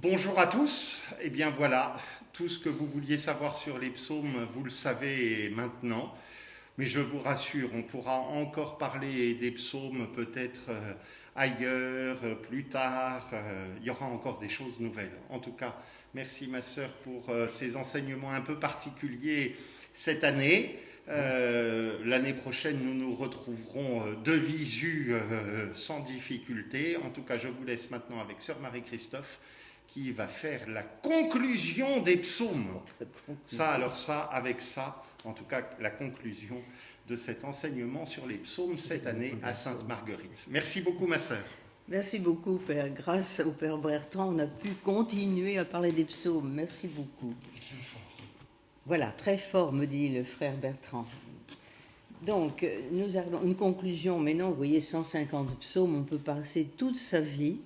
Bonjour à tous. Eh bien voilà, tout ce que vous vouliez savoir sur les psaumes, vous le savez maintenant. Mais je vous rassure, on pourra encore parler des psaumes peut-être ailleurs, plus tard. Il y aura encore des choses nouvelles. En tout cas, merci ma sœur pour ces enseignements un peu particuliers cette année. L'année prochaine, nous nous retrouverons de visu sans difficulté. En tout cas, je vous laisse maintenant avec sœur Marie-Christophe qui va faire la conclusion des psaumes. Ça, alors ça, avec ça, en tout cas, la conclusion de cet enseignement sur les psaumes cette année à Sainte-Marguerite. Merci beaucoup, ma sœur. Merci beaucoup, Père. Grâce au Père Bertrand, on a pu continuer à parler des psaumes. Merci beaucoup. Voilà, très fort, me dit le frère Bertrand. Donc, nous avons une conclusion. Maintenant, vous voyez, 150 psaumes, on peut passer toute sa vie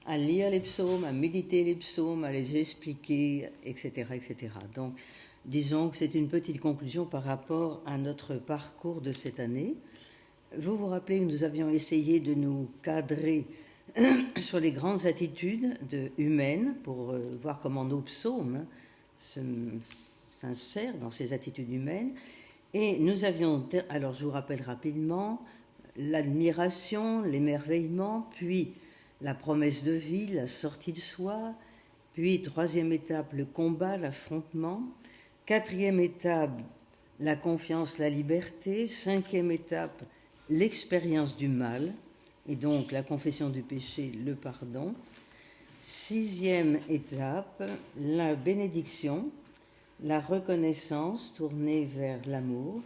à lire les psaumes, à méditer les psaumes, à les expliquer, etc., etc. Donc, disons que c'est une petite conclusion par rapport à notre parcours de cette année. Vous vous rappelez que nous avions essayé de nous cadrer sur les grandes attitudes humaines pour voir comment nos psaumes s'insèrent dans ces attitudes humaines. Et nous avions, alors je vous rappelle rapidement, l'admiration, l'émerveillement, puis la promesse de vie, la sortie de soi, puis troisième étape, le combat, l'affrontement, quatrième étape, la confiance, la liberté, cinquième étape, l'expérience du mal, et donc la confession du péché, le pardon. Sixième étape, la bénédiction, la reconnaissance tournée vers l'amour.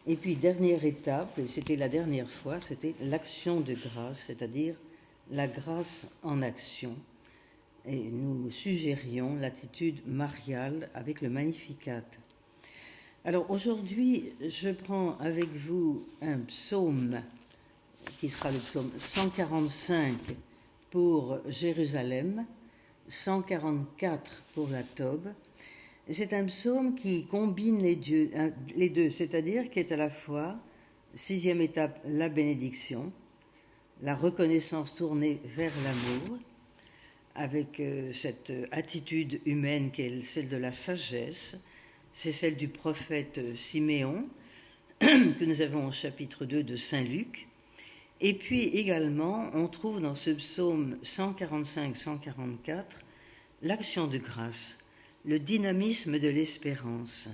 Et puis dernière étape, et c'était la dernière fois, c'était l'action de grâce, c'est-à-dire la grâce en action. Et nous suggérions l'attitude mariale avec le Magnificat. Alors aujourd'hui, je prends avec vous un psaume qui sera le psaume 145 pour Jérusalem, 144 pour la Tob. C'est un psaume qui combine les deux, c'est-à-dire qui est à la fois, sixième étape, la bénédiction, la reconnaissance tournée vers l'amour, avec cette attitude humaine qui est celle de la sagesse. C'est celle du prophète Siméon, que nous avons au chapitre 2 de Saint Luc. Et puis également, on trouve dans ce psaume 145-144 l'action de grâce, le dynamisme de l'espérance.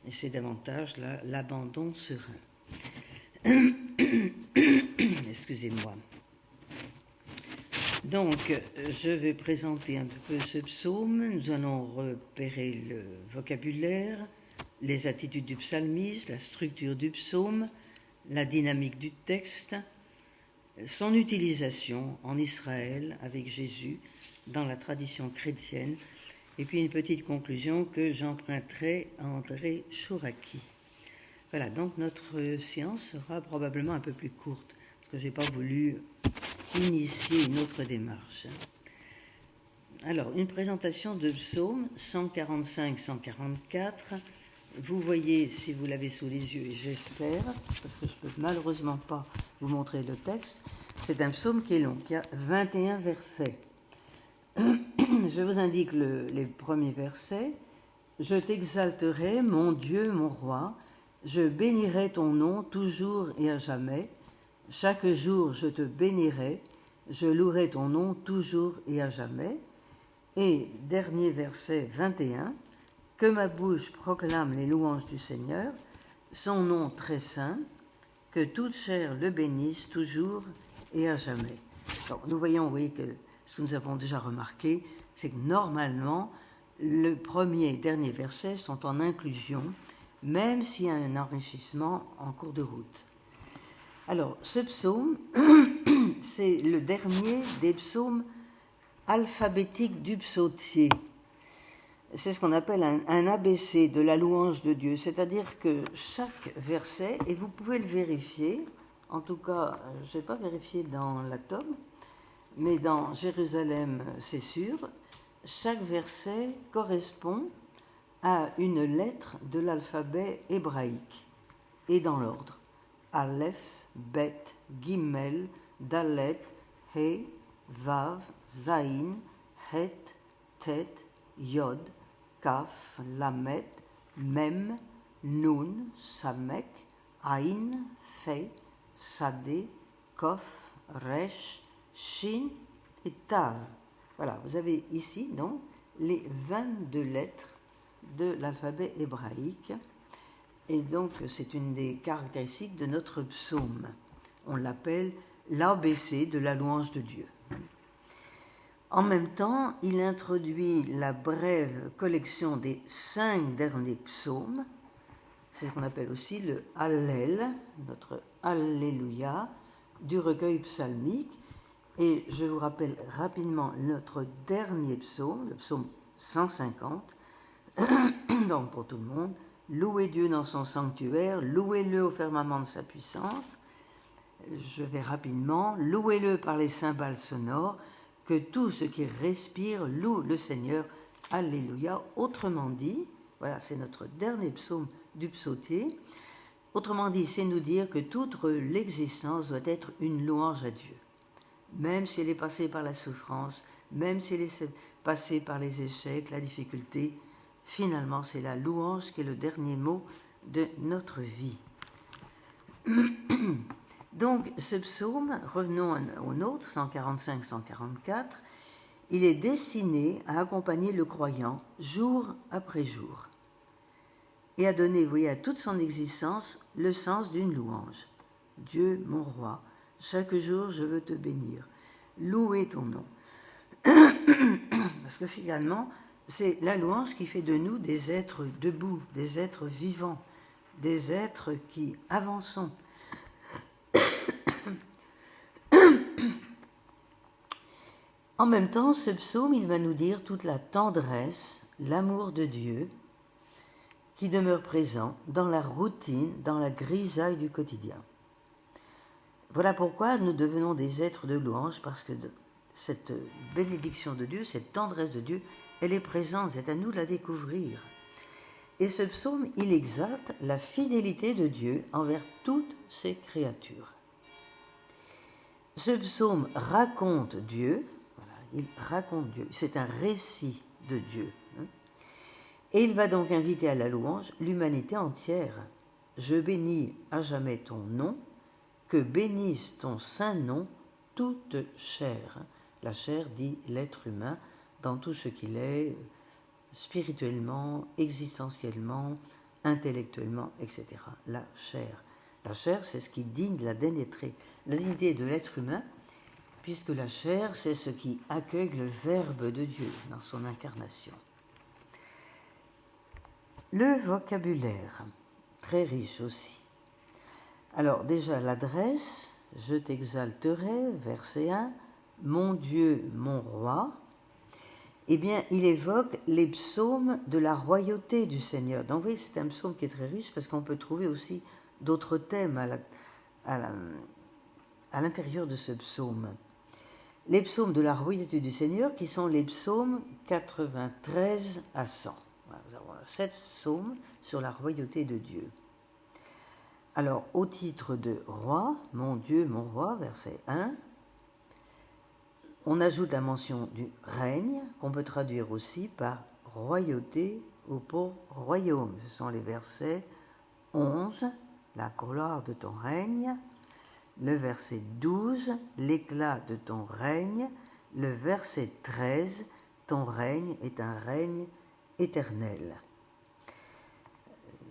Et c'est davantage là, l'abandon serein. Excusez-moi. Donc, je vais présenter un peu ce psaume. Nous allons repérer le vocabulaire, les attitudes du psalmiste, la structure du psaume, la dynamique du texte, son utilisation en Israël avec Jésus, dans la tradition chrétienne, et puis une petite conclusion que j'emprunterai à André Chouraki. Voilà, donc notre séance sera probablement un peu plus courte, parce que je n'ai pas voulu initier une autre démarche. Alors, une présentation de psaume 145-144. Vous voyez, si vous l'avez sous les yeux, et j'espère, parce que je ne peux malheureusement pas vous montrer le texte, c'est un psaume qui est long, qui a 21 versets. Je vous indique les premiers versets. « Je t'exalterai, mon Dieu, mon roi, je bénirai ton nom toujours et à jamais. Chaque jour je te bénirai, je louerai ton nom toujours et à jamais. » Et dernier verset 21, « Que ma bouche proclame les louanges du Seigneur, son nom très saint, que toute chair le bénisse toujours et à jamais. » Donc nous voyons, vous voyez, que ce que nous avons déjà remarqué, c'est que normalement, le premier et dernier verset sont en inclusion, même s'il y a un enrichissement en cours de route. Alors, ce psaume, c'est le dernier des psaumes alphabétiques du psautier. C'est ce qu'on appelle un ABC de la louange de Dieu, c'est-à-dire que chaque verset, et vous pouvez le vérifier, en tout cas, je n'ai pas vérifié dans la Tob, mais dans Jérusalem, c'est sûr, chaque verset correspond à une lettre de l'alphabet hébraïque, et dans l'ordre. Aleph, Bet, Gimel, Dalet, He, Vav, Zayin, Het, Tet, Yod, Kaf, Lamet, Mem, Nun, Samek, Ain, Fe, Sadé, Kof, Resh, Shin et Tav. Voilà, vous avez ici donc les 22 lettres de l'alphabet hébraïque. Et donc, c'est une des caractéristiques de notre psaume. On l'appelle l'ABC de la louange de Dieu. En même temps, il introduit la brève collection des 5 derniers psaumes. C'est ce qu'on appelle aussi le Hallel, notre Alléluia, du recueil psalmique. Et je vous rappelle rapidement notre dernier psaume, le psaume 150, donc pour tout le monde. Louez Dieu dans son sanctuaire, louez-le au firmament de sa puissance. Je vais rapidement. Louez-le par les cymbales sonores, que tout ce qui respire loue le Seigneur. Alléluia. Autrement dit, voilà, c'est notre dernier psaume du psautier. Autrement dit, c'est nous dire que toute l'existence doit être une louange à Dieu. Même si elle est passée par la souffrance, même si elle est passée par les échecs, la difficulté, finalement, c'est la louange qui est le dernier mot de notre vie. Donc, ce psaume, revenons au nôtre, 145-144, il est destiné à accompagner le croyant jour après jour et à donner, vous voyez, à toute son existence le sens d'une louange. Dieu, mon roi, chaque jour je veux te bénir, louer ton nom. Parce que finalement, c'est la louange qui fait de nous des êtres debout, des êtres vivants, des êtres qui avançons. En même temps, ce psaume, il va nous dire toute la tendresse, l'amour de Dieu qui demeure présent dans la routine, dans la grisaille du quotidien. Voilà pourquoi nous devenons des êtres de louange, parce que cette bénédiction de Dieu, cette tendresse de Dieu, elle est présente, c'est à nous de la découvrir. Et ce psaume, il exalte la fidélité de Dieu envers toutes ses créatures. Ce psaume raconte Dieu, voilà, il raconte Dieu, c'est un récit de Dieu. Et il va donc inviter à la louange l'humanité entière. Je bénis à jamais ton nom, que bénisse ton saint nom toute chair. La chair dit l'être humain dans tout ce qu'il est, spirituellement, existentiellement, intellectuellement, etc. La chair. La chair, c'est ce qui digne la dignité de l'être humain, puisque la chair, c'est ce qui accueille le Verbe de Dieu dans son incarnation. Le vocabulaire, très riche aussi. Alors déjà l'adresse, je t'exalterai, verset 1, mon Dieu, mon roi. Eh bien, il évoque les psaumes de la royauté du Seigneur. Donc, vous voyez, c'est un psaume qui est très riche parce qu'on peut trouver aussi d'autres thèmes à l'intérieur de ce psaume. Les psaumes de la royauté du Seigneur qui sont les psaumes 93 à 100. Voilà, nous avons 7 psaumes sur la royauté de Dieu. Alors, au titre de roi, mon Dieu, mon roi, verset 1, on ajoute la mention du règne, qu'on peut traduire aussi par royauté ou pour royaume. Ce sont les versets 11, la gloire de ton règne, le verset 12, l'éclat de ton règne, le verset 13, ton règne est un règne éternel.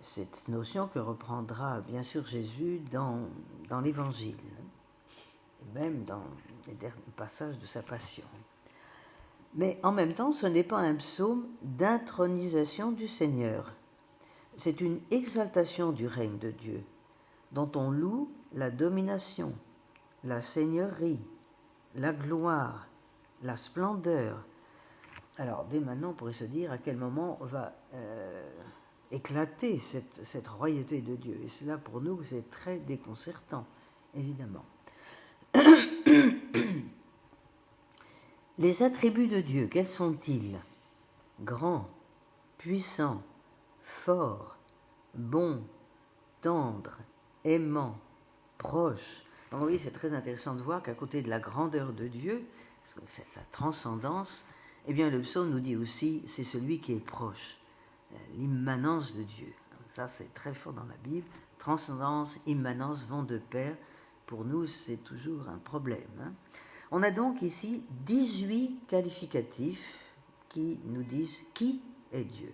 Cette notion que reprendra bien sûr Jésus dans l'Évangile, et même dans les derniers passages de sa passion. Mais en même temps, ce n'est pas un psaume d'intronisation du Seigneur. C'est une exaltation du règne de Dieu, dont on loue la domination, la seigneurie, la gloire, la splendeur. Alors, dès maintenant, on pourrait se dire à quel moment va éclater cette royauté de Dieu. Et cela, pour nous, c'est très déconcertant, évidemment. Les attributs de Dieu, quels sont-ils? Grand, puissant, fort, bon, tendre, aimant, proche. Donc oui, c'est très intéressant de voir qu'à côté de la grandeur de Dieu, sa transcendance, Eh bien, le psaume nous dit aussi, c'est celui qui est proche, l'immanence de Dieu. Ça, c'est très fort dans la Bible. Transcendance, immanence vont de pair. Pour nous, c'est toujours un problème. On a donc ici 18 qualificatifs qui nous disent qui est Dieu.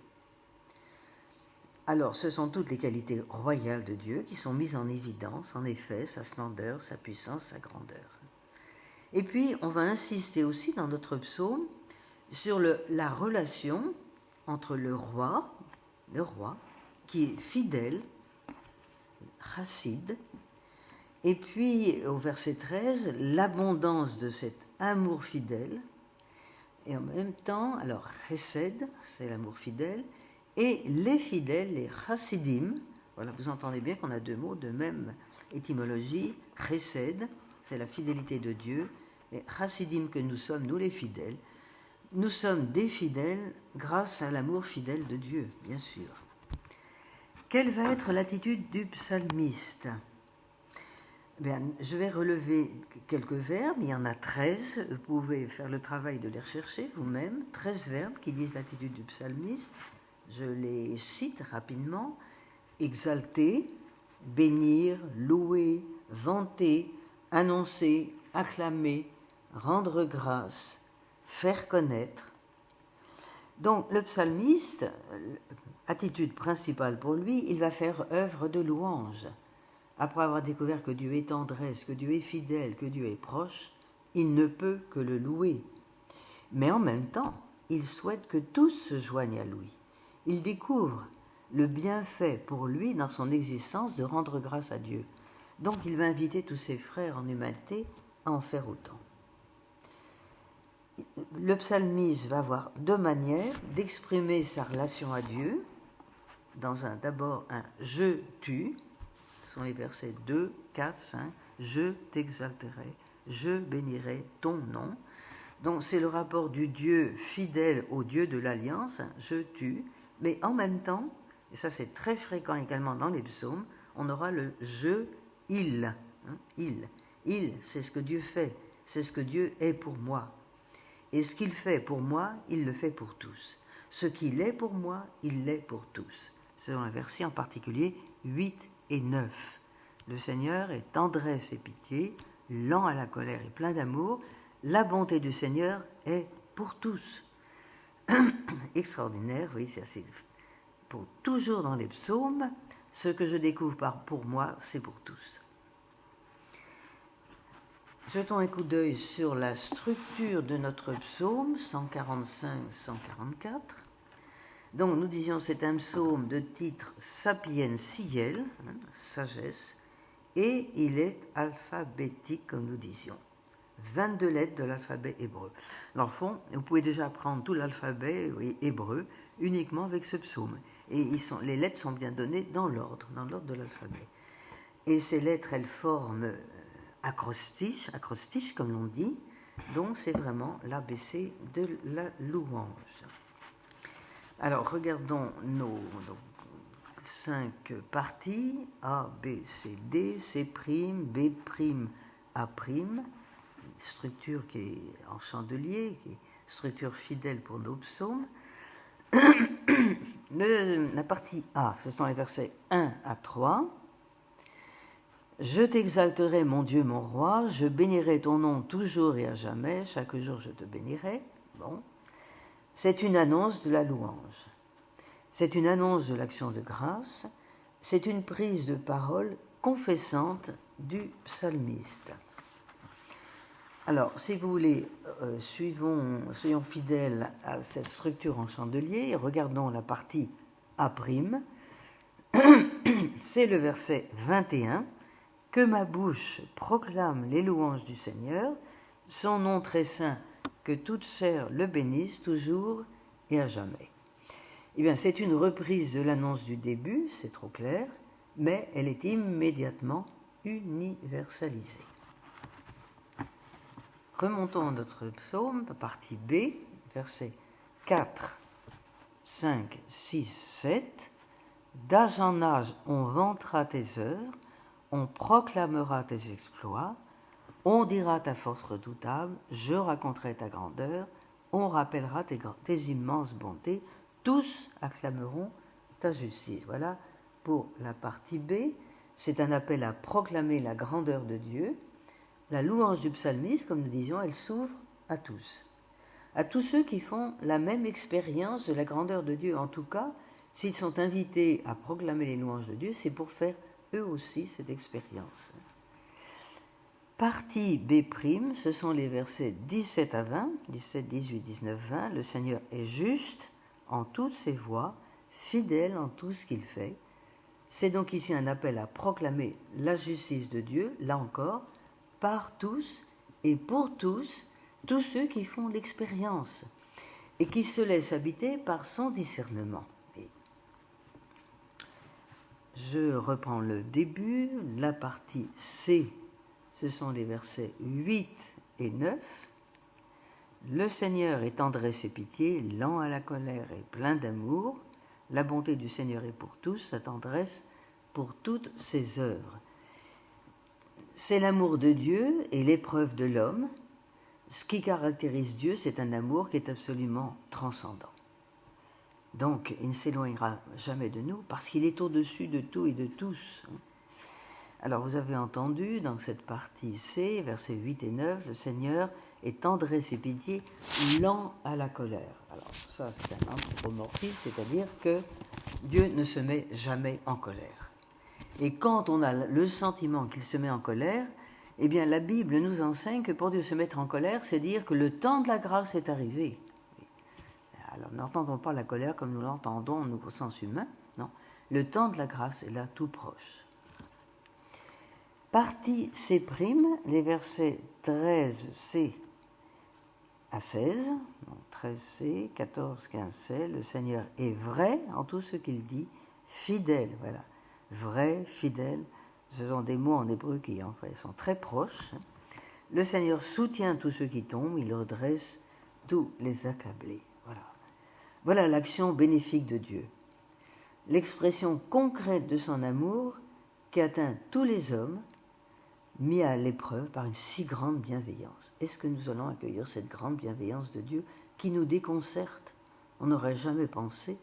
Alors, ce sont toutes les qualités royales de Dieu qui sont mises en évidence, en effet, sa splendeur, sa puissance, sa grandeur. Et puis, on va insister aussi dans notre psaume sur la relation entre le roi, qui est fidèle, chassid, et puis au verset 13, l'abondance de cet amour fidèle, et en même temps, alors chesed, c'est l'amour fidèle, et les fidèles, les chassidim, voilà, vous entendez bien qu'on a deux mots de même étymologie, chesed, c'est la fidélité de Dieu, et chassidim que nous sommes, nous les fidèles, nous sommes des fidèles grâce à l'amour fidèle de Dieu, bien sûr. Quelle va être l'attitude du psalmiste ? Bien, je vais relever quelques verbes, il y en a 13, vous pouvez faire le travail de les rechercher vous-même, 13 verbes qui disent l'attitude du psalmiste, je les cite rapidement, exalter, bénir, louer, vanter, annoncer, acclamer, rendre grâce, faire connaître. Donc le psalmiste, attitude principale pour lui, il va faire œuvre de louange. Après avoir découvert que Dieu est tendresse, que Dieu est fidèle, que Dieu est proche, il ne peut que le louer. Mais en même temps, il souhaite que tous se joignent à lui. Il découvre le bienfait pour lui dans son existence de rendre grâce à Dieu. Donc il va inviter tous ses frères en humanité à en faire autant. Le psalmiste va avoir deux manières d'exprimer sa relation à Dieu. D'abord un « je tu », ce sont les versets 2, 4, 5, « je t'exalterai, je bénirai ton nom ». Donc c'est le rapport du Dieu fidèle au Dieu de l'Alliance, « je tu », mais en même temps, et ça c'est très fréquent également dans les psaumes, on aura le « je, il ». Il, c'est ce que Dieu fait, c'est ce que Dieu est pour moi. Et ce qu'il fait pour moi, il le fait pour tous. Ce qu'il est pour moi, il l'est pour tous. Selon les versets en particulier 8 et 9. Le Seigneur est tendresse et pitié, lent à la colère et plein d'amour. La bonté du Seigneur est pour tous. Extraordinaire, oui, c'est pour toujours dans les psaumes, ce que je découvre pour moi, c'est pour tous. Jetons un coup d'œil sur la structure de notre psaume 145-144. Donc nous disions c'est un psaume de titre sapientiel, sagesse, et il est alphabétique comme nous disions. 22 lettres de l'alphabet hébreu. Dans le fond, vous pouvez déjà apprendre tout l'alphabet hébreu uniquement avec ce psaume. Et les lettres sont bien données dans l'ordre de l'alphabet. Et ces lettres, elles forment acrostiche comme l'on dit, donc c'est vraiment l'ABC de la louange. Alors regardons nos 5 parties, A, B, C, D, C', B', A', structure qui est en chandelier, qui est structure fidèle pour nos psaumes. La partie A, ce sont les versets 1 à 3. Je t'exalterai, mon Dieu, mon roi, je bénirai ton nom toujours et à jamais, chaque jour je te bénirai. Bon. C'est une annonce de la louange. C'est une annonce de l'action de grâce. C'est une prise de parole confessante du psalmiste. Alors, si vous voulez, soyons fidèles à cette structure en chandelier et regardons la partie A'. C'est le verset 21. Que ma bouche proclame les louanges du Seigneur, son nom très saint, que toute chair le bénisse toujours et à jamais. Eh bien, c'est une reprise de l'annonce du début, c'est trop clair, mais elle est immédiatement universalisée. Remontons à notre psaume, partie B, versets 4, 5, 6, 7. D'âge en âge, on vantera tes heures, on proclamera tes exploits, on dira ta force redoutable, je raconterai ta grandeur on rappellera tes immenses bontés, tous acclameront ta justice. Voilà pour la partie B. C'est un appel à proclamer la grandeur de Dieu. La louange du psalmiste, comme nous disions, elle s'ouvre à tous ceux qui font la même expérience de la grandeur de Dieu. En tout cas, s'ils sont invités à proclamer les louanges de Dieu, c'est pour faire eux aussi cette expérience. Partie B', ce sont les versets 17 à 20, 17, 18, 19, 20. Le Seigneur est juste en toutes ses voies, fidèle en tout ce qu'il fait. C'est donc ici un appel à proclamer la justice de Dieu, là encore, par tous et pour tous ceux qui font l'expérience et qui se laissent habiter par son discernement. Et je reprends le début, la partie C, ce sont les versets 8 et 9. Le Seigneur est tendresse et pitié, lent à la colère et plein d'amour. La bonté du Seigneur est pour tous, sa tendresse pour toutes ses œuvres. C'est l'amour de Dieu et l'épreuve de l'homme. Ce qui caractérise Dieu, c'est un amour qui est absolument transcendant. Donc, il ne s'éloignera jamais de nous parce qu'il est au-dessus de tout et de tous. Alors, vous avez entendu dans cette partie C, versets 8 et 9, le Seigneur est tendresse et pitié, lent à la colère. Alors, ça, c'est un anthropomorphisme, c'est-à-dire que Dieu ne se met jamais en colère. Et quand on a le sentiment qu'il se met en colère, eh bien, la Bible nous enseigne que pour Dieu se mettre en colère, c'est dire que le temps de la grâce est arrivé. Alors, n'entendons pas la colère comme nous l'entendons, nous, au sens humain. Non, le temps de la grâce est là, tout proche. Partie C', les versets 13c à 16, donc 13c, 14, 15c, le Seigneur est vrai en tout ce qu'il dit, fidèle, voilà, vrai, fidèle, ce sont des mots en hébreu qui en fait sont très proches. Le Seigneur soutient tous ceux qui tombent, il redresse tous les accablés. Voilà l'action bénéfique de Dieu. L'expression concrète de son amour qui atteint tous les hommes, mis à l'épreuve par une si grande bienveillance. Est-ce que nous allons accueillir cette grande bienveillance de Dieu qui nous déconcerte? On n'aurait jamais pensé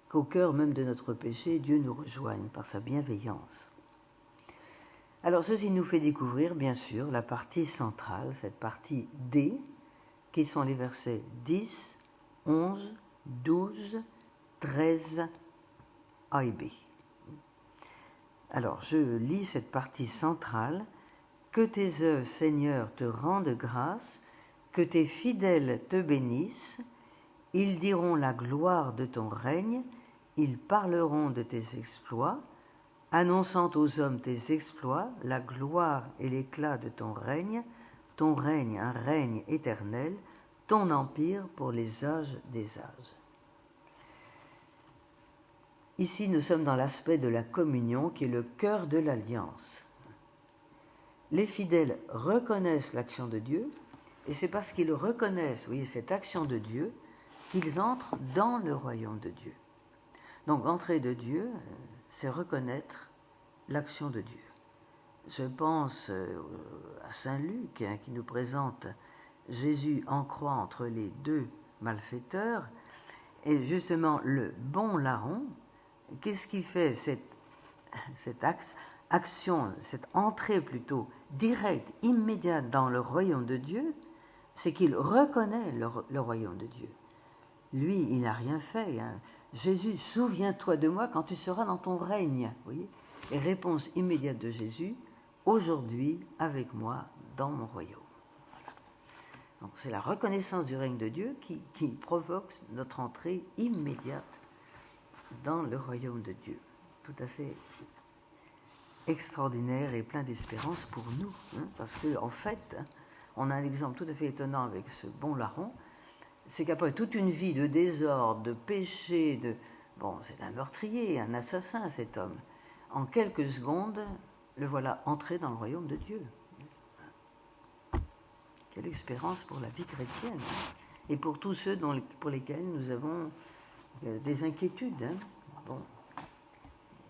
qu'au cœur même de notre péché, Dieu nous rejoigne par sa bienveillance. Alors ceci nous fait découvrir, bien sûr, la partie centrale, cette partie D, qui sont les versets 10, 11, 12, 13 A et B. Alors je lis cette partie centrale. Que tes œuvres, Seigneur, te rendent grâce, que tes fidèles te bénissent. Ils diront la gloire de ton règne, ils parleront de tes exploits, annonçant aux hommes tes exploits, la gloire et l'éclat de ton règne, un règne éternel, ton empire pour les âges des âges. Ici, nous sommes dans l'aspect de la communion qui est le cœur de l'alliance. Les fidèles reconnaissent l'action de Dieu, et c'est parce qu'ils reconnaissent, cette action de Dieu, qu'ils entrent dans le royaume de Dieu. Donc, entrer de Dieu, c'est reconnaître l'action de Dieu. Je pense à Saint Luc, qui nous présente Jésus en croix entre les deux malfaiteurs, et justement le bon larron. Qu'est-ce qui fait cette action, cette entrée plutôt directe, immédiate dans le royaume de Dieu? C'est qu'il reconnaît le royaume de Dieu. Lui, il n'a rien fait. Jésus, souviens-toi de moi quand tu seras dans ton règne. Vous voyez ? Et réponse immédiate de Jésus, aujourd'hui avec moi dans mon royaume. Voilà. Donc c'est la reconnaissance du règne de Dieu qui provoque notre entrée immédiate dans le royaume de Dieu. Tout à fait extraordinaire et plein d'espérance pour nous. Parce qu'en fait, on a un exemple tout à fait étonnant avec ce bon larron. C'est qu'après toute une vie de désordre, de péché, c'est un meurtrier, un assassin cet homme. En quelques secondes, le voilà entré dans le royaume de Dieu. Quelle expérience pour la vie chrétienne, et pour tous ceux pour lesquels nous avons des inquiétudes.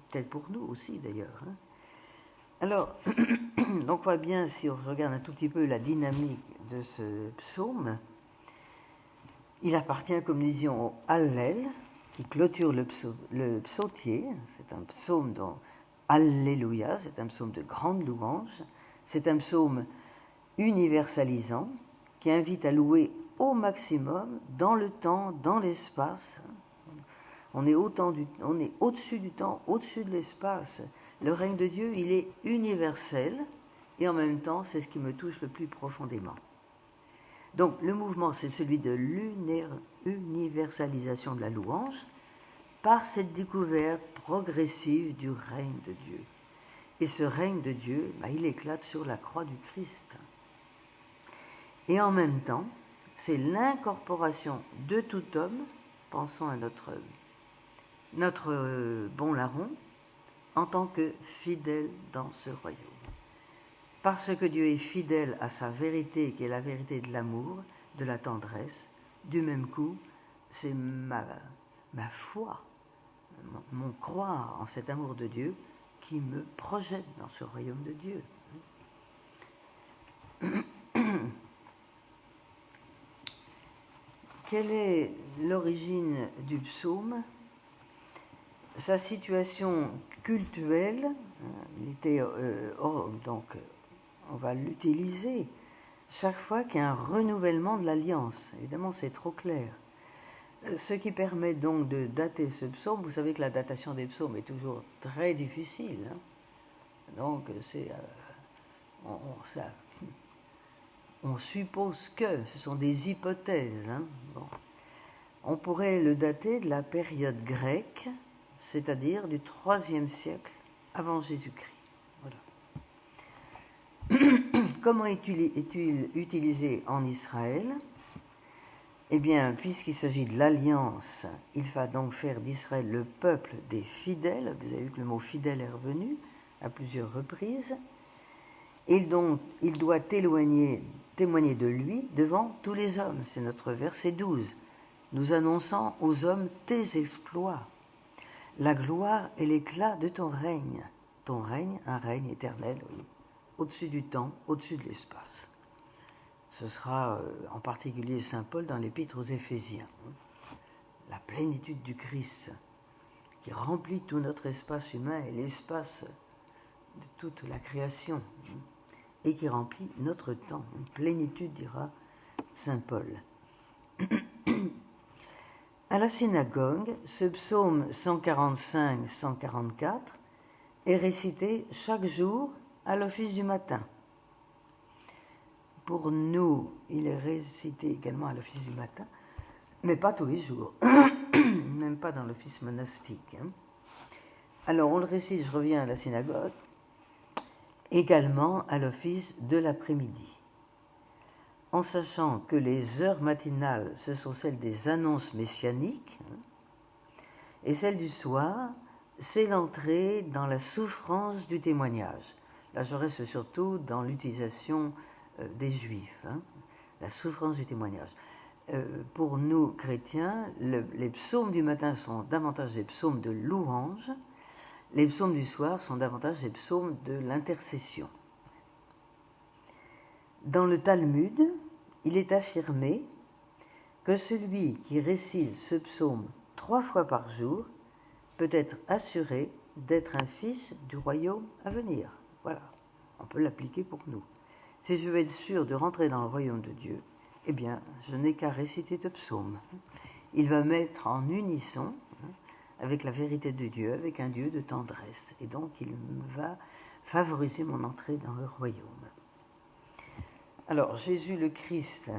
Peut-être pour nous aussi d'ailleurs. Alors, donc on voit bien, si on regarde un tout petit peu la dynamique de ce psaume, Il appartient, comme nous disions, au Hallel, qui clôture le psautier. C'est un psaume dont Alléluia, c'est un psaume de grande louange. C'est un psaume universalisant qui invite à louer au maximum, dans le temps, dans l'espace. On est au-dessus du temps, au-dessus de l'espace. Le règne de Dieu, il est universel, et en même temps, c'est ce qui me touche le plus profondément. Donc, le mouvement, c'est celui de l'universalisation de la louange par cette découverte progressive du règne de Dieu. Et ce règne de Dieu, il éclate sur la croix du Christ. Et en même temps, c'est l'incorporation de tout homme, pensons à notre bon larron, en tant que fidèle dans ce royaume. Parce que Dieu est fidèle à sa vérité, qui est la vérité de l'amour, de la tendresse, du même coup, c'est ma foi, mon croire en cet amour de Dieu qui me projette dans ce royaume de Dieu. Quelle est l'origine du psaume? Sa situation cultuelle, il était, donc on va l'utiliser chaque fois qu'il y a un renouvellement de l'alliance. Évidemment, c'est trop clair. Ce qui permet donc de dater ce psaume, vous savez que la datation des psaumes est toujours très difficile. Donc, on suppose que ce sont des hypothèses. Bon. On pourrait le dater de la période grecque, c'est-à-dire du IIIe siècle avant Jésus-Christ. Voilà. Comment est-il utilisé en Israël? Eh bien, puisqu'il s'agit de l'alliance, il va donc faire d'Israël le peuple des fidèles. Vous avez vu que le mot fidèle est revenu à plusieurs reprises. Et donc, il doit témoigner de lui devant tous les hommes. C'est notre verset 12. Nous annonçant aux hommes tes exploits, la gloire et l'éclat de ton règne. Ton règne, un règne éternel, oui, au-dessus du temps, au-dessus de l'espace. Ce sera en particulier Saint Paul dans l'Épître aux Éphésiens. La plénitude du Christ qui remplit tout notre espace humain et l'espace de toute la création et qui remplit notre temps. Une plénitude, dira Saint Paul. À la synagogue, ce psaume 145-144 est récité chaque jour à l'office du matin. Pour nous, il est récité également à l'office du matin, mais pas tous les jours, même pas dans l'office monastique. Alors, on le récite, je reviens à la synagogue, également à l'office de l'après-midi, en sachant que les heures matinales, ce sont celles des annonces messianiques, et celles du soir, c'est l'entrée dans la souffrance du témoignage. Là, je reste surtout dans l'utilisation des Juifs, la souffrance du témoignage. Pour nous, chrétiens, les psaumes du matin sont davantage des psaumes de louange, les psaumes du soir sont davantage des psaumes de l'intercession. Dans le Talmud, il est affirmé que celui qui récite ce psaume 3 fois par jour peut être assuré d'être un fils du royaume à venir. Voilà, on peut l'appliquer pour nous. Si je veux être sûr de rentrer dans le royaume de Dieu, eh bien, je n'ai qu'à réciter ce psaume. Il va mettre en unisson avec la vérité de Dieu, avec un Dieu de tendresse. Et donc, il va favoriser mon entrée dans le royaume. Alors, Jésus le Christ,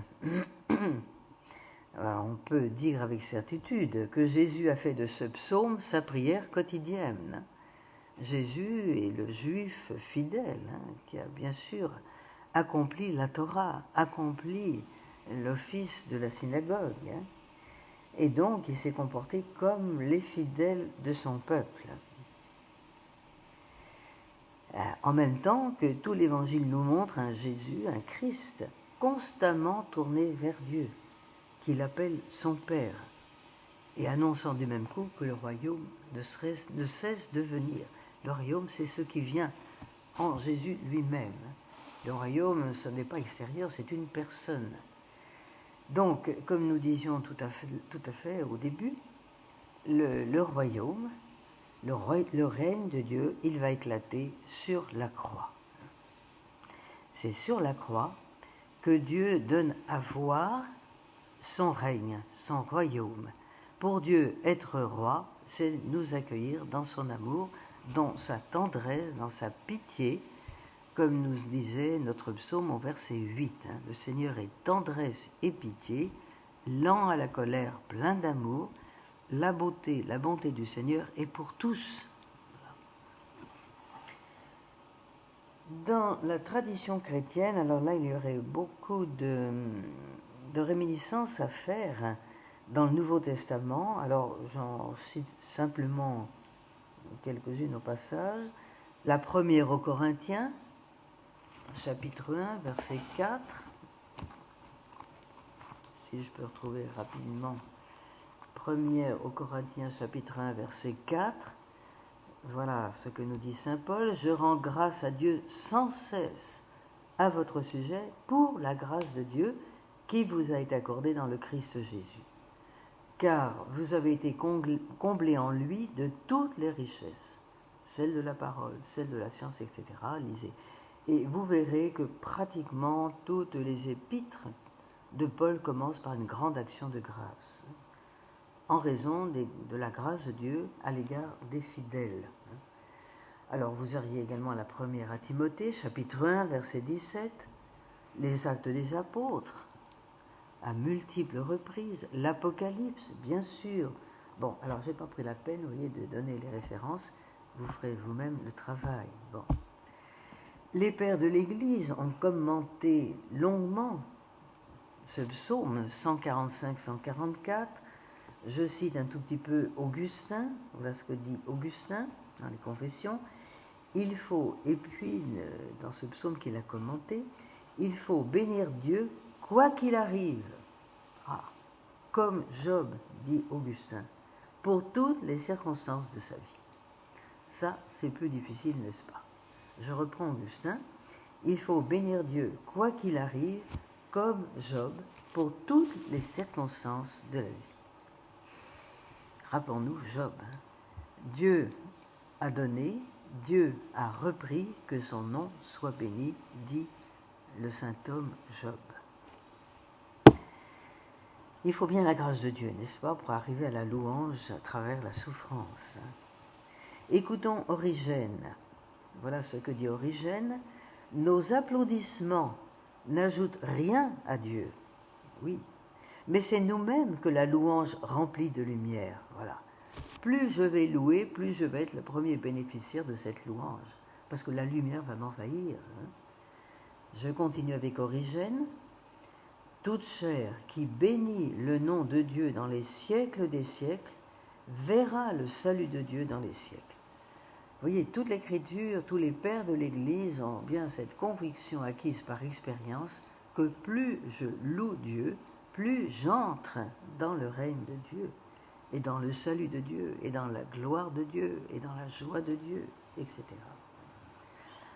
on peut dire avec certitude que Jésus a fait de ce psaume sa prière quotidienne. Jésus est le juif fidèle, qui a bien sûr accompli la Torah, accompli l'office de la synagogue. Et donc, il s'est comporté comme les fidèles de son peuple. En même temps que tout l'Évangile nous montre un Jésus, un Christ, constamment tourné vers Dieu, qu'il appelle son Père, et annonçant du même coup que le royaume ne cesse de venir. Le royaume, c'est ce qui vient en Jésus lui-même. Le royaume, ce n'est pas extérieur, c'est une personne. Donc, comme nous disions tout à fait au début, le royaume, le règne de Dieu, il va éclater sur la croix. C'est sur la croix que Dieu donne à voir son règne, son royaume. Pour Dieu, être roi, c'est nous accueillir dans son amour, dans sa tendresse, dans sa pitié, comme nous disait notre psaume au verset 8. Le Seigneur est tendresse et pitié, lent à la colère, plein d'amour. La bonté du Seigneur est pour tous. Dans la tradition chrétienne, alors là, il y aurait beaucoup de réminiscences à faire dans le Nouveau Testament. Alors, j'en cite simplement quelques-unes au passage. La première aux Corinthiens, chapitre 1, verset 4. Si je peux retrouver rapidement. Première aux Corinthiens, chapitre 1, verset 4. Voilà ce que nous dit saint Paul. Je rends grâce à Dieu sans cesse à votre sujet pour la grâce de Dieu qui vous a été accordée dans le Christ Jésus. Car vous avez été comblés en lui de toutes les richesses, celles de la parole, celles de la science, etc. Lisez. Et vous verrez que pratiquement toutes les épîtres de Paul commencent par une grande action de grâce, en raison de la grâce de Dieu à l'égard des fidèles. Alors vous auriez également la première à Timothée, chapitre 1, verset 17, les actes des apôtres, à multiples reprises, l'Apocalypse, bien sûr. Bon, alors j'ai pas pris la peine, vous voyez, de donner les références, vous ferez vous-même le travail. Bon. Les pères de l'Église ont commenté longuement ce psaume 145-144. Je cite un tout petit peu Augustin, voilà ce que dit Augustin dans les Confessions. Il faut, et puis dans ce psaume qu'il a commenté, il faut bénir Dieu quoi qu'il arrive. Ah, comme Job, dit Augustin, pour toutes les circonstances de sa vie. Ça, c'est plus difficile, n'est-ce pas? Je reprends Augustin. Il faut bénir Dieu quoi qu'il arrive, comme Job, pour toutes les circonstances de la vie. Rappelons-nous Job. Dieu a donné, Dieu a repris, que son nom soit béni, dit le saint homme Job. Il faut bien la grâce de Dieu, n'est-ce pas, pour arriver à la louange à travers la souffrance. Écoutons Origène. Voilà ce que dit Origène. Nos applaudissements n'ajoutent rien à Dieu. Oui, mais c'est nous-mêmes que la louange remplit de lumière. Voilà. Plus je vais louer, plus je vais être le premier bénéficiaire de cette louange, parce que la lumière va m'envahir. Je continue avec Origène. Toute chair qui bénit le nom de Dieu dans les siècles des siècles verra le salut de Dieu dans les siècles. Vous voyez, toute l'Écriture, tous les pères de l'Église ont bien cette conviction acquise par expérience que plus je loue Dieu, plus j'entre dans le règne de Dieu, et dans le salut de Dieu, et dans la gloire de Dieu, et dans la joie de Dieu, etc.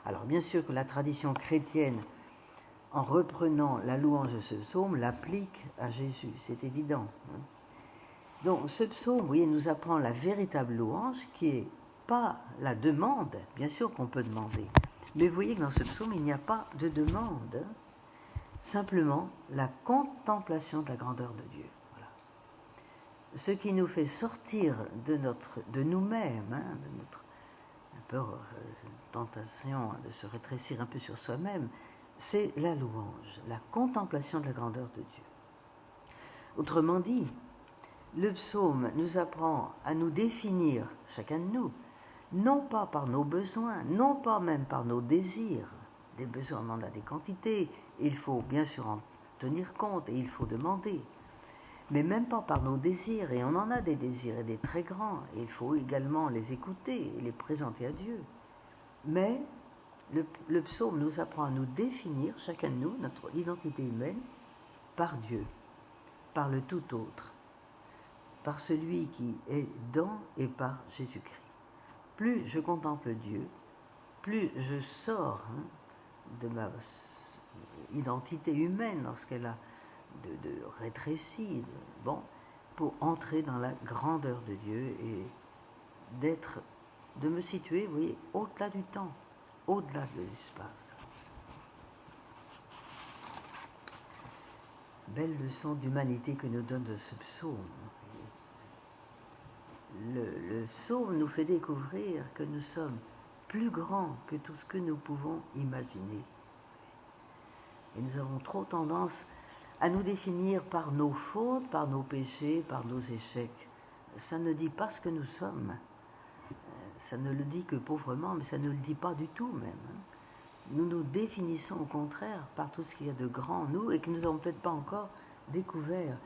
Alors bien sûr que la tradition chrétienne, en reprenant la louange de ce psaume, l'applique à Jésus, c'est évident. Donc ce psaume, vous voyez, nous apprend la véritable louange qui est pas la demande, bien sûr qu'on peut demander, mais vous voyez que dans ce psaume, il n'y a pas de demande, simplement la contemplation de la grandeur de Dieu. Voilà. Ce qui nous fait sortir de nous-mêmes, de notre un peu tentation de se rétrécir un peu sur soi-même, c'est la louange, la contemplation de la grandeur de Dieu. Autrement dit, le psaume nous apprend à nous définir, chacun de nous, non pas par nos besoins, non pas même par nos désirs. Des besoins, on en a des quantités, il faut bien sûr en tenir compte et il faut demander. Mais même pas par nos désirs, et on en a des désirs et des très grands, et il faut également les écouter et les présenter à Dieu. Mais le psaume nous apprend à nous définir, chacun de nous, notre identité humaine, par Dieu, par le tout autre, par celui qui est dans et par Jésus-Christ. Plus je contemple Dieu, plus je sors de ma identité humaine lorsqu'elle a de rétréci, bon, pour entrer dans la grandeur de Dieu et de me situer, vous voyez, au-delà du temps, au-delà de l'espace. Belle leçon d'humanité que nous donne ce psaume. Le psaume nous fait découvrir que nous sommes plus grands que tout ce que nous pouvons imaginer. Et nous avons trop tendance à nous définir par nos fautes, par nos péchés, par nos échecs. Ça ne dit pas ce que nous sommes. Ça ne le dit que pauvrement, mais ça ne le dit pas du tout même. Nous nous définissons au contraire par tout ce qu'il y a de grand en nous et que nous n'avons peut-être pas encore découvert.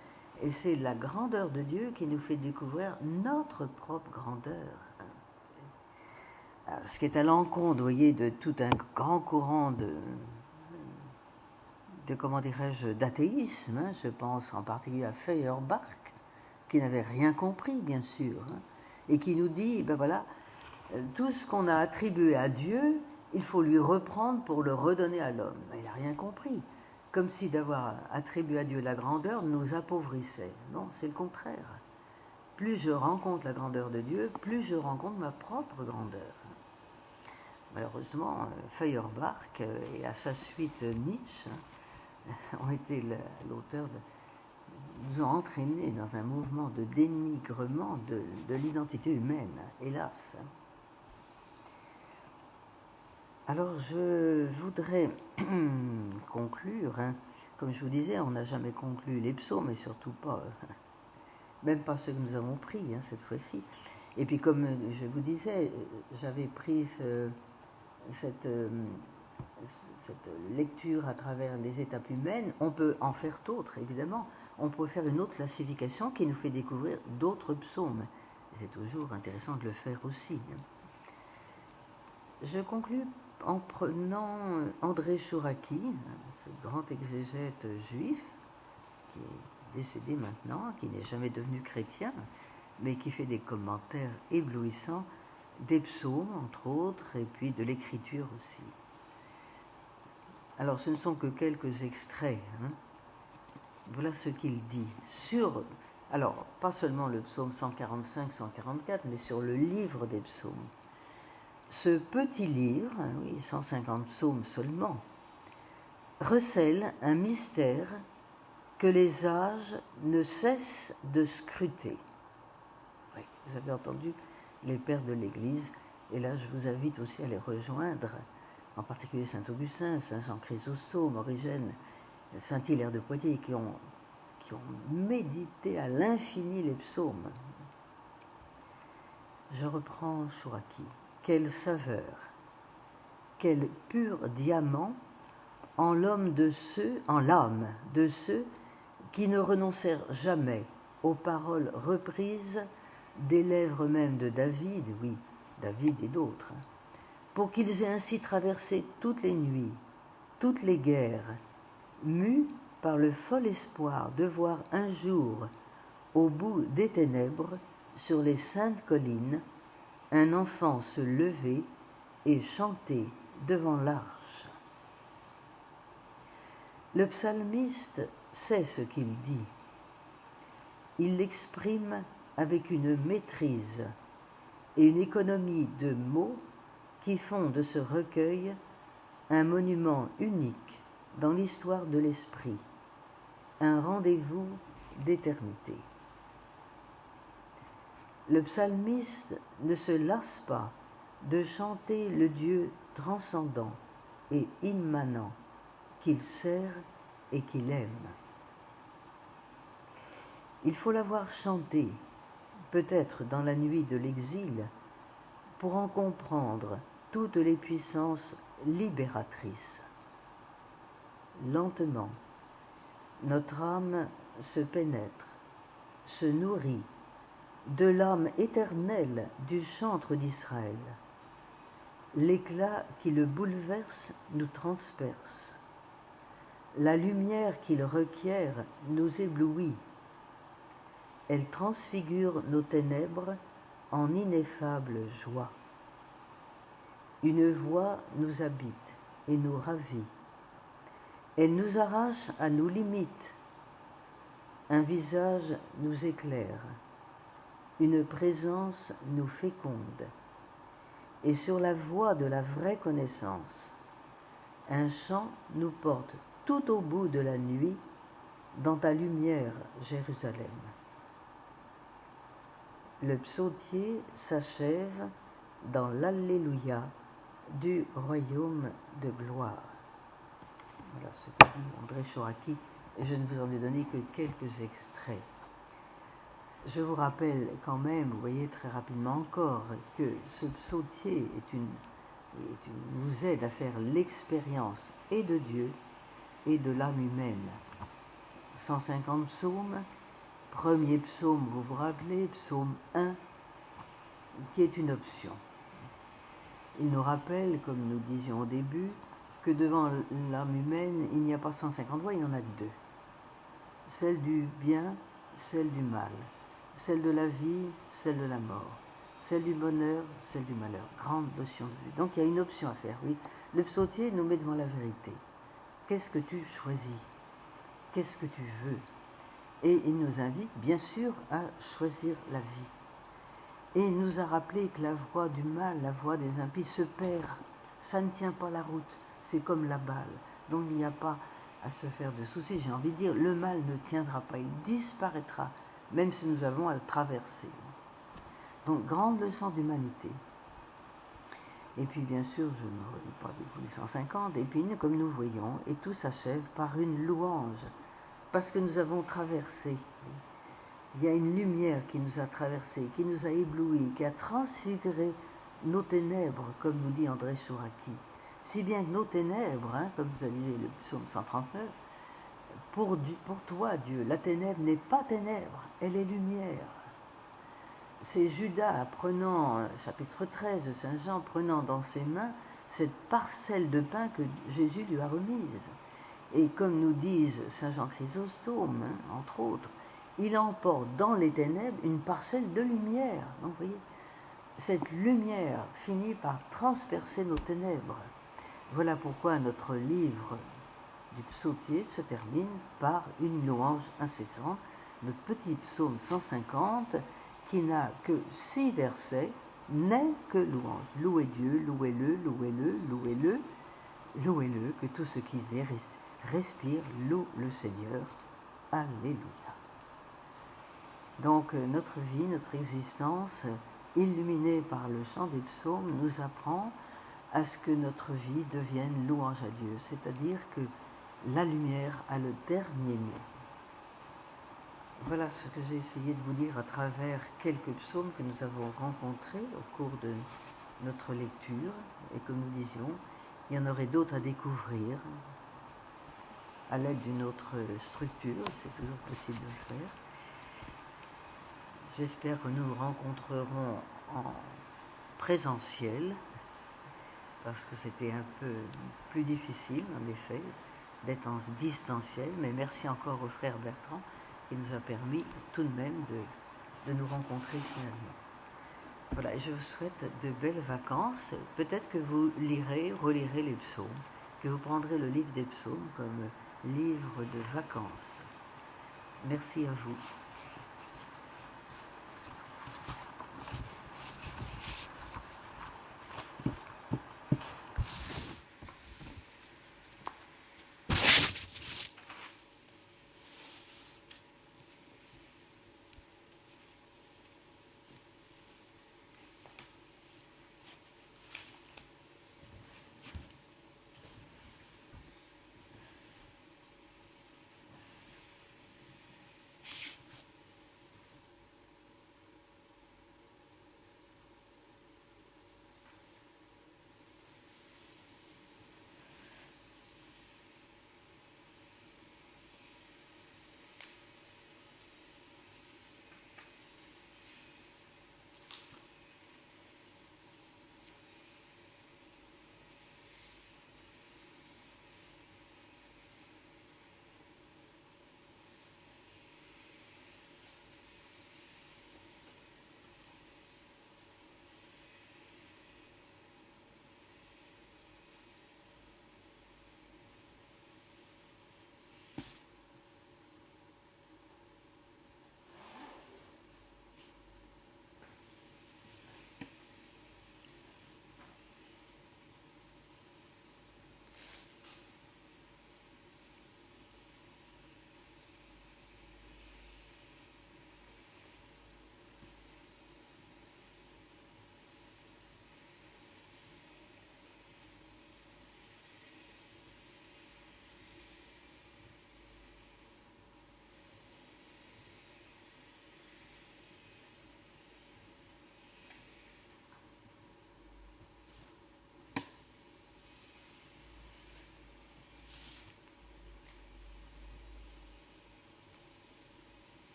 Et c'est la grandeur de Dieu qui nous fait découvrir notre propre grandeur. Alors, ce qui est à l'encontre, vous voyez, de tout un grand courant de comment dirais-je, d'athéisme, hein. Je pense en particulier à Feuerbach, qui n'avait rien compris, bien sûr, hein, et qui nous dit, ben voilà, tout ce qu'on a attribué à Dieu, il faut lui reprendre pour le redonner à l'homme. Il n'a rien compris. Comme si d'avoir attribué à Dieu la grandeur nous appauvrissait. Non, c'est le contraire. Plus je rencontre la grandeur de Dieu, plus je rencontre ma propre grandeur. Malheureusement, Feuerbach et à sa suite Nietzsche ont été l'auteur nous ont entraînés dans un mouvement de dénigrement de l'identité humaine, hélas. Alors je voudrais conclure, hein. Comme je vous disais, on n'a jamais conclu les psaumes, et surtout pas, même pas ceux que nous avons pris hein, cette fois-ci. Et puis comme je vous disais, j'avais pris cette lecture à travers les étapes humaines. On peut en faire d'autres, évidemment. On peut faire une autre classification qui nous fait découvrir d'autres psaumes. C'est toujours intéressant de le faire aussi. Je conclus en prenant André Chouraki, ce grand exégète juif, qui est décédé maintenant, qui n'est jamais devenu chrétien, mais qui fait des commentaires éblouissants des psaumes, entre autres, et puis de l'écriture aussi. Alors, ce ne sont que quelques extraits. Hein. Voilà ce qu'il dit. Alors, pas seulement le psaume 145-144, mais sur le livre des psaumes. Ce petit livre, oui, 150 psaumes seulement, recèle un mystère que les âges ne cessent de scruter. Oui, vous avez entendu les pères de l'Église, et là je vous invite aussi à les rejoindre, en particulier saint Augustin, saint Jean Chrysostome, Origène, saint Hilaire de Poitiers, qui ont médité à l'infini les psaumes. Je reprends Chouraki. Quelle saveur, quel pur diamant en l'âme de ceux qui ne renoncèrent jamais aux paroles reprises des lèvres même de David, oui, David et d'autres, pour qu'ils aient ainsi traversé toutes les nuits, toutes les guerres, mus par le fol espoir de voir un jour, au bout des ténèbres, sur les saintes collines, un enfant se lever et chanter devant l'arche. Le psalmiste sait ce qu'il dit. Il l'exprime avec une maîtrise et une économie de mots qui font de ce recueil un monument unique dans l'histoire de l'esprit, un rendez-vous d'éternité. Le psalmiste ne se lasse pas de chanter le Dieu transcendant et immanent qu'il sert et qu'il aime. Il faut l'avoir chanté, peut-être dans la nuit de l'exil, pour en comprendre toutes les puissances libératrices. Lentement, notre âme se pénètre, se nourrit de l'âme éternelle du chantre d'Israël. L'éclat qui le bouleverse nous transperce. La lumière qu'il requiert nous éblouit. Elle transfigure nos ténèbres en ineffable joie. Une voix nous habite et nous ravit. Elle nous arrache à nos limites Un visage nous éclaire, une présence nous féconde, et sur la voie de la vraie connaissance, un chant nous porte tout au bout de la nuit dans ta lumière, Jérusalem. Le psautier s'achève dans l'Alléluia du royaume de gloire. Voilà ce que dit André Chouraqui, et je ne vous en ai donné que quelques extraits. Je vous rappelle quand même, vous voyez très rapidement encore, que ce psautier nous aide à faire l'expérience et de Dieu et de l'âme humaine. 150 psaumes, premier psaume, vous vous rappelez, psaume 1, qui est une option. Il nous rappelle, comme nous disions au début, que devant l'âme humaine, il n'y a pas 150 voix, il y en a deux. Celle du bien, celle du mal. Celle de la vie, celle de la mort. Celle du bonheur, celle du malheur. Grande notion de vue. Donc il y a une option à faire, oui. Le psautier nous met devant la vérité. Qu'est-ce que tu choisis? Qu'est-ce que tu veux? Et il nous invite, bien sûr, à choisir la vie. Et il nous a rappelé que la voie du mal, la voie des impies se perd. Ça ne tient pas la route. C'est comme la balle. Donc il n'y a pas à se faire de soucis. J'ai envie de dire, le mal ne tiendra pas. Il disparaîtra, même si nous avons à le traverser. Donc, grande leçon d'humanité. Et puis, bien sûr, je ne relis pas les 150. Et puis, comme nous voyons, et tout s'achève par une louange. Parce que nous avons traversé. Il y a une lumière qui nous a traversés, qui nous a éblouis, qui a transfiguré nos ténèbres, comme nous dit André Chouraqui. Si bien que nos ténèbres, comme vous avez dit le psaume 139, pour toi, Dieu, la ténèbre n'est pas ténèbre, elle est lumière. C'est Judas prenant, chapitre 13 de Saint Jean, prenant dans ses mains cette parcelle de pain que Jésus lui a remise. Et comme nous disent Saint Jean Chrysostome, entre autres, il emporte dans les ténèbres une parcelle de lumière. Donc vous voyez, cette lumière finit par transpercer nos ténèbres. Voilà pourquoi notre livre du psautier se termine par une louange incessante, notre petit psaume 150, qui n'a que 6 versets, n'est que louange. Louez Dieu, louez-le, louez-le, louez-le, louez-le, que tout ce qui respire loue le Seigneur. Alléluia. Donc notre vie, notre existence, illuminée par le chant des psaumes, nous apprend à ce que notre vie devienne louange à Dieu, c'est-à-dire que la lumière a le dernier mot. Voilà ce que j'ai essayé de vous dire à travers quelques psaumes que nous avons rencontrés au cours de notre lecture. Et comme nous disions, il y en aurait d'autres à découvrir à l'aide d'une autre structure, c'est toujours possible de le faire. J'espère que nous nous rencontrerons en présentiel, parce que c'était un peu plus difficile, en effet, d'être en distanciel, mais merci encore au frère Bertrand qui nous a permis tout de même de nous rencontrer finalement. Voilà, je vous souhaite de belles vacances. Peut-être que vous relirez les psaumes, que vous prendrez le livre des psaumes comme livre de vacances. Merci à vous.